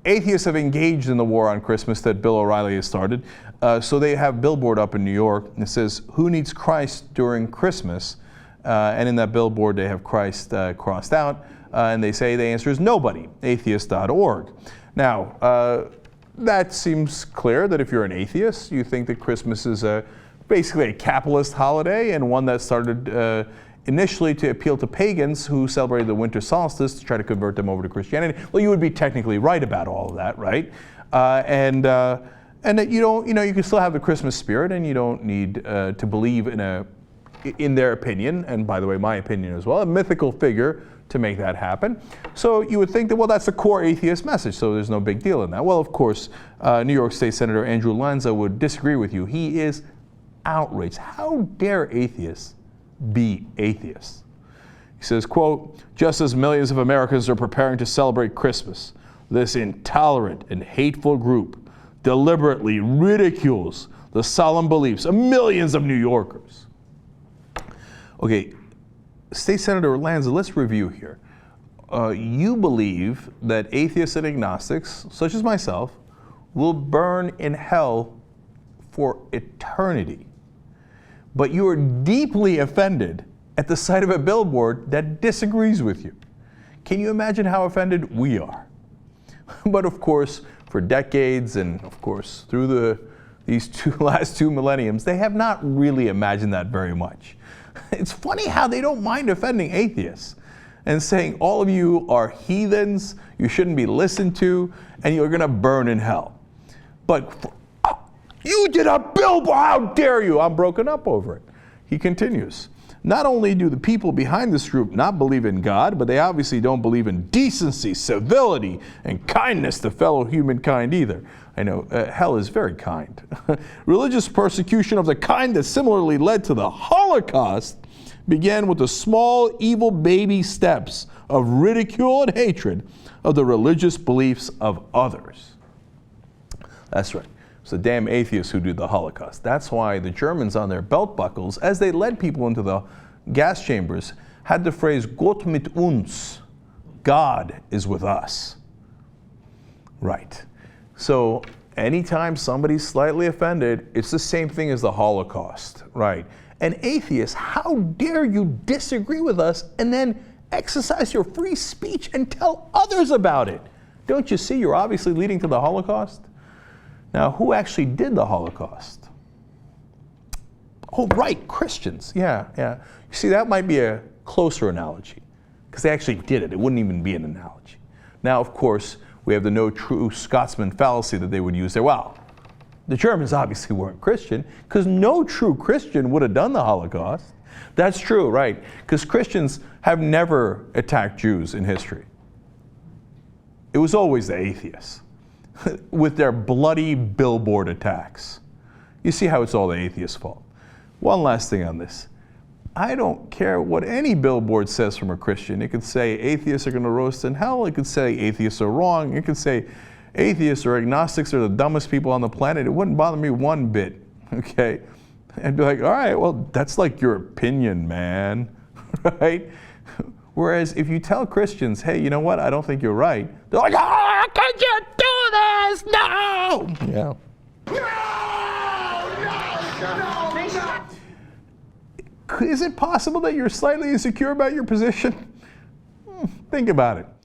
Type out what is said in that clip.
atheists have engaged in the war on Christmas that Bill O'Reilly has started. So they have a billboard up in New York, and it says, "Who needs Christ during Christmas?" And in that billboard, they have Christ crossed out, and they say the answer is nobody, atheist.org. Now, that seems clear that if you're an atheist, you think that Christmas is basically a capitalist holiday, and one that started initially to appeal to pagans who celebrated the winter solstice to try to convert them over to Christianity. Well, you would be technically right about all of that, right? And that you can still have the Christmas spirit, and you don't need to believe in their opinion, and by the way, my opinion as well, a mythical figure to make that happen. So you would think that, well, that's the core atheist message, so there's no big deal in that. Well, of course, New York State Senator Andrew Lanza would disagree with you. He is outraged. How dare atheists be atheists? He says, quote, "Just as millions of Americans are preparing to celebrate Christmas, this intolerant and hateful group deliberately ridicules the solemn beliefs of millions of New Yorkers." Okay, State Senator Lanza, let's review here. You believe that atheists and agnostics, such as myself, will burn in hell for eternity. But you are deeply offended at the sight of a billboard that disagrees with you. Can you imagine how offended we are? But of course, for decades and of course through these last two millenniums, they have not really imagined that very much. It's funny how they don't mind offending atheists and saying all of you are heathens, you shouldn't be listened to, and you're going to burn in hell. But you did a billboard, how dare you? I'm broken up over it. He continues, "Not only do the people behind this group not believe in God, but they obviously don't believe in decency, civility, and kindness to fellow humankind either." I know, hell is very kind. "Religious persecution of the kind that similarly led to the Holocaust began with the small, evil baby steps of ridicule and hatred of the religious beliefs of others." That's right. It's the damn atheists who did the Holocaust. That's why the Germans on their belt buckles, as they led people into the gas chambers, had the phrase "Gott mit uns," God is with us. Right. So anytime somebody's slightly offended, it's the same thing as the Holocaust, right? And atheists, how dare you disagree with us and then exercise your free speech and tell others about it? Don't you see you're obviously leading to the Holocaust? Now, who actually did the Holocaust? Oh, right, Christians. Yeah. You see, that might be a closer analogy, because they actually did it. It wouldn't even be an analogy. Now, of course, we have the no true Scotsman fallacy that they would use there. Well, the Germans obviously weren't Christian, because no true Christian would have done the Holocaust. That's true, right? Because Christians have never attacked Jews in history. It was always the atheists with their bloody billboard attacks. You see how it's all the atheists' fault. One last thing on this. I don't care what any billboard says from a Christian. It could say atheists are going to roast in hell. It could say atheists are wrong. It could say atheists or agnostics are the dumbest people on the planet. It wouldn't bother me one bit, okay? I'd be like, all right, well, that's like your opinion, man, right? Whereas if you tell Christians, hey, you know what, I don't think you're right, they're like, how could you do this? No! Yeah. Is it possible that you're slightly insecure about your position? Think about it.